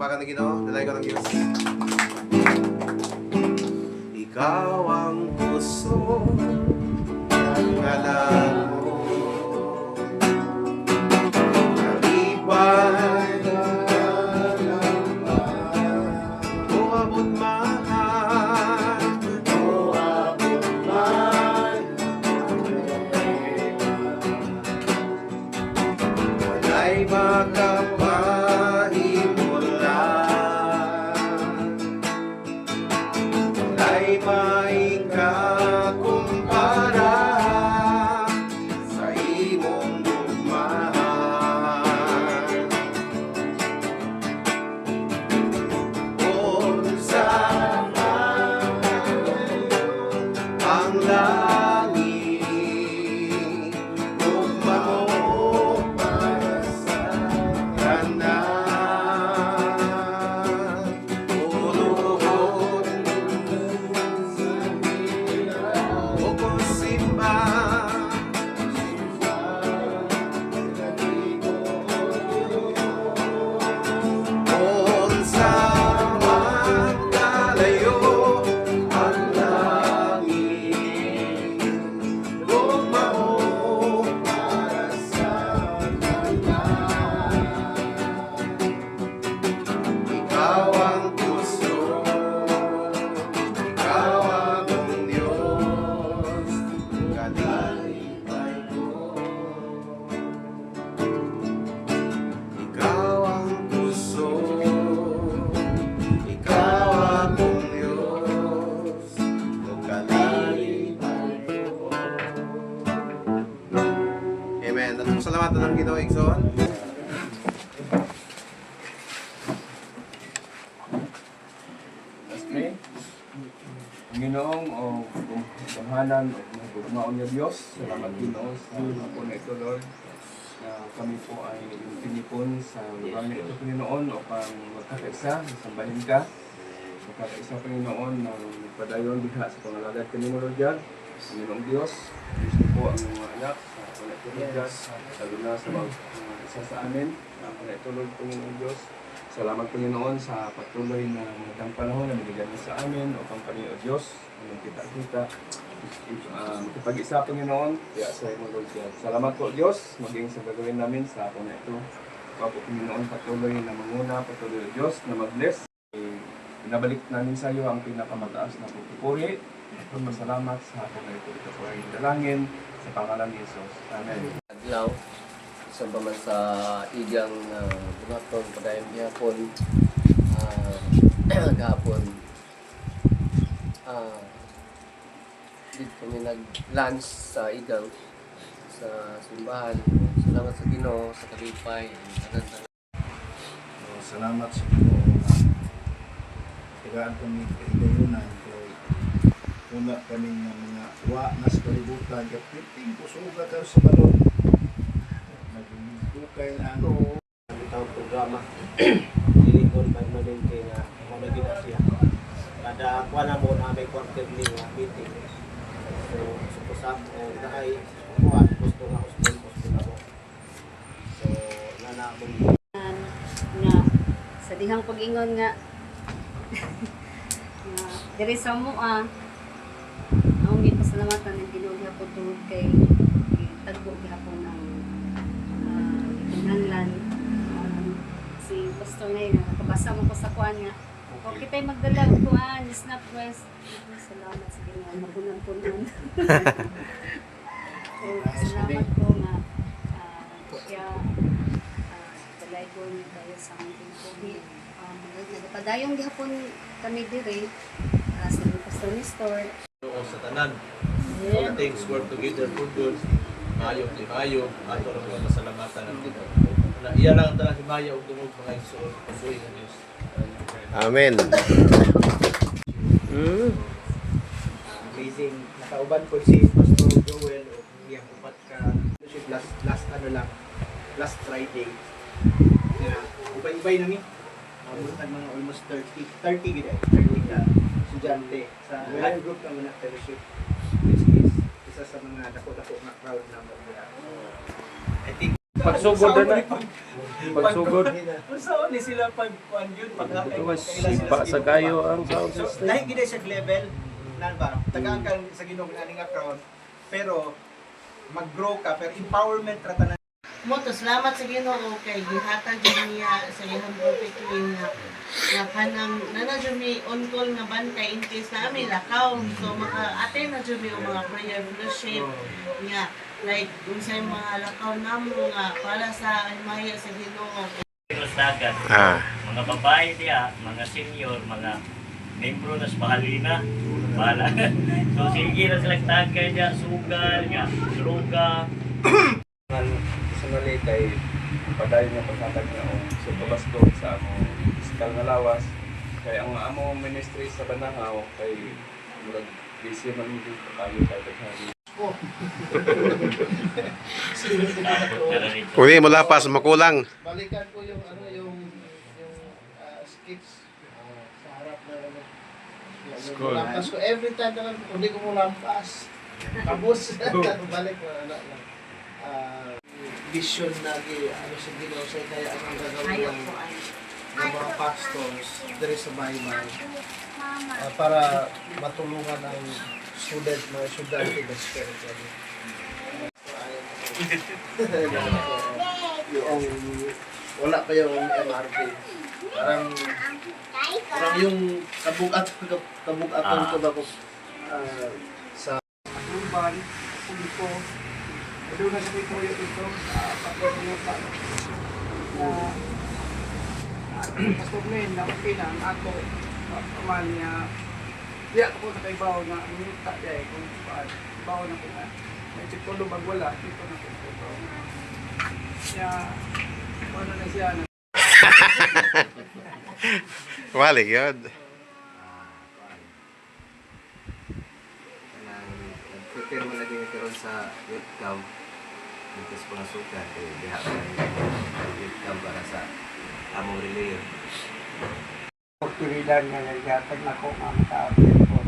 Pagpakan ng Ginoo, dalay ko ng Diyos. Ikaw ang puso ng alam mo, kalibay uabot mahal, uabot mahal, wala'y makapahimulan, wala'y may tahanan o mga gugmaon niya Diyos. Salamat Ginoo sa mga po na ito, Lord. Kami po ay yung pinipon sa lugar na ito, Panginoon, upang magkakaisa, sambahin ka. Magkakaisa, Panginoon, na magpadayon diha sa pangalagad kanino, Lord God. Panginoong Diyos, gusto po ang mga anak sa pangalagad kanino, Lord God. Lalo na sa mga isa sa amin, ako na ito, Lord, Panginoong Diyos. Salamat, Panginoon, sa patuloy na magandang panahon na binigyan mo sa amin upang kami, O Diyos, magkita-kita. Makipag-isa, Panginoon, kaya sa iyo, Lord God. Salamat po, Diyos, maging sa gagawin namin sa ako na ito. Ikaw po, Panginoon, patuloy na manguna, patuloy, O Diyos, na mag-bless. Pinabalik namin sa iyo ang pinakamataas na pagpupuri. Salamat sa ako na ito. Ito po ay dalangin sa pangalan ni Jesus. Amen. Adlaw, isang paman sa igang buhaton, padayon gihapon, gahapon, dito kami nag-lunch sa igang, sa simbahan. Salamat sa Ginoo, sa kalipay, tanan-tanan. Salamat sa Ginoo na tigaan kami kahigayunan kay una kami nga mga wa nas kalibutan kapiting kusuga ka sa balon nagdukay na ang Itong programa. Dilingon pa namin kay nga mga ginasya. Kada kuha na mo na may quarterly nga meeting. So, supusap o naay kuha gusto nga gusto na mo. So, nanamon nga sa dihang pag-ingon nga nga diri sa mo ang pasalamatan ng Ginoo gihapon tungod kay tagbo gihapon ang kinahanglan si pastor ngayon nakabasa mo ko sa kuan nga okay tayo magdala og kuan snap west salamat sa Ginoo magunan-punan salamat po nga kaya Palaybon tayo sa ating COVID. Nagpadayong gihapon kami diri sa Pastor Nestor. O sa tanan. All things work together for good. Maayo di maayo. Ato ra mga pasalamatan ng Ginoo. Na iya lang ang tanan himaya ug dungog mga igsoon pagsuoy ng Dios. Amen. Amazing. Nakauban ko si Pastor Joel o iyang upat ka last Friday. Na ubay-ubay na ni. Abutan mga almost 30 gid 30 ka estudyante sa high group ng mga fellowship, which is isa sa mga dako-dako nga crowd number nila. I think Pagsugod na pagsugod. Unsaon ni sila pag yun Ito was sipa sa kayo ang sound system. dahil gid sa level nan ba tagaan ka sa Ginoo nga crowd pero mag-grow ka pero empowerment ra tanan. Moto, salamat sa Ginoo kay gihatag jud niya sa iyang prophet nga kanang nanadyo mi on call nga bantay in case na ami lakaw so maka-attend na jud mi og mga prayer fellowship nga like unsay mga lakaw namo nga para sa himaya sa Ginoo. Dagat, mga babae diya, mga senior, mga membro na sa Bahalina, bala. So sige na silang tagay diya, sugal, nga, droga. Personally kay padayon nga paghatag nga o sa pabaston sa among pisikal nga lawas kay ang among ministry sa Banahaw kay murag busy man gyud kayo kay daghang Uli mo lapas makulang. balikan ko yung skits sa harap na School. lampas ko every time na hindi ko mo lampas kabus balik ko vision na sa Ginoo sa kaya ang gagawin ng mga pastors there is a Bible para matulungan ang student mga estudyante ng spiritually. Yung wala pa yung MRT. Parang yung kabugatan ko ba ko sa Urban, Pulpo. Doon na sa Victoria ito, pagkakulipan. Pastor Len, na okay lang, ako, paman niya, di ako na kay Bao na, minuta niya kung Bao na ko na. Medyo tulo magwala, dito na ko Bao na. Kaya, ano na siya na. Wali yun. sa youth camp dito sa pangasukan diha pa youth camp para sa among religion. Oportunidad nga naghatag na ko nga maka-update po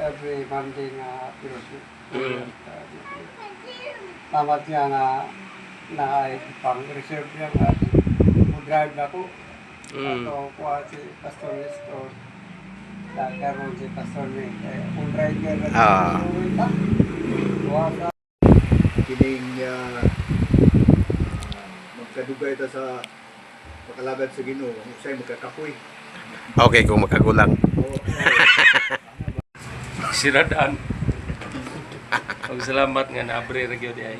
every Monday nga Tuesday. Tamat nga nga na pang-reserve niya nga drive na ko. Ato po si Pastor Nestor. Karon si Pastor Nick. Kung driver na wasa. Kining magkadugay ta sa pakalagad sa Ginoo, kung sa'y magkakapoy. Okay, kung magkagulang. Siradaan. Salamat nga naabre ra gyud ay.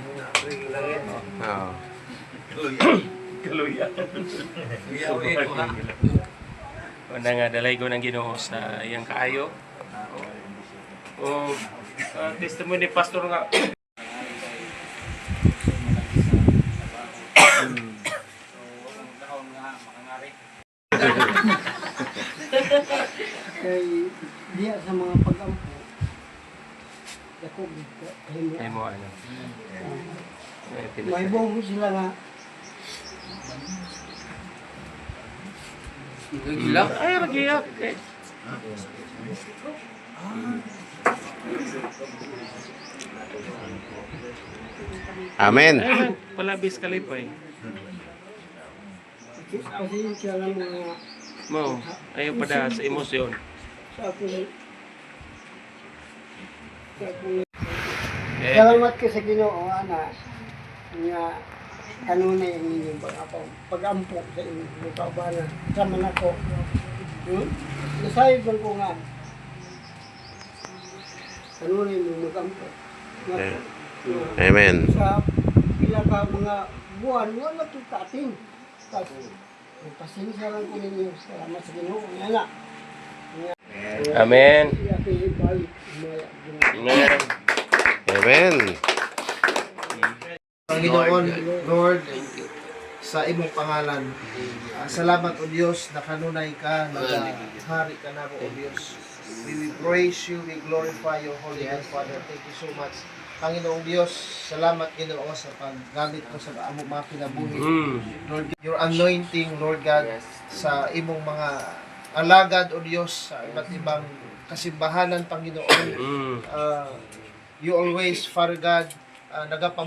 Oo. Kaluya. Una nga dalay ko ng Ginoo sa iyang kaayo. O testimony ni pastor nga Kay diya sa mga pag-ampo. Dako ay mo ano. may buong sila nga Gila. Ay ragiyak. Amen. Ay palabis kalipay. pasensya lang mga Mo, ayo pada sa emosyon. sa akong Eh, salamat ka sa Ginoo ana nga kanunay ang inyong pag-ampo sa inyong kaubanan sama na ko. Nasayod lang ko nga kanunay mong mag-ampo. Amen. Sa ilang ka mga buwan, wala ito kating. Pasensya lang ko ninyo. Salamat sa Ginoo. Nga. Amen. Amen. Amen. Panginoon, Lord, sa imong pangalan, salamat o Diyos na kanunay ka, nagahari ka na o Diyos. We praise you, we glorify your holy name, Father. Thank you so much. Panginoong Diyos, salamat Ginoo sa paggamit ko sa among mga kinabuhi. Lord, your anointing, Lord God, sa imong mga alagad o Diyos sa iba't ibang kasimbahanan, Panginoon. You always, Father God, nagapam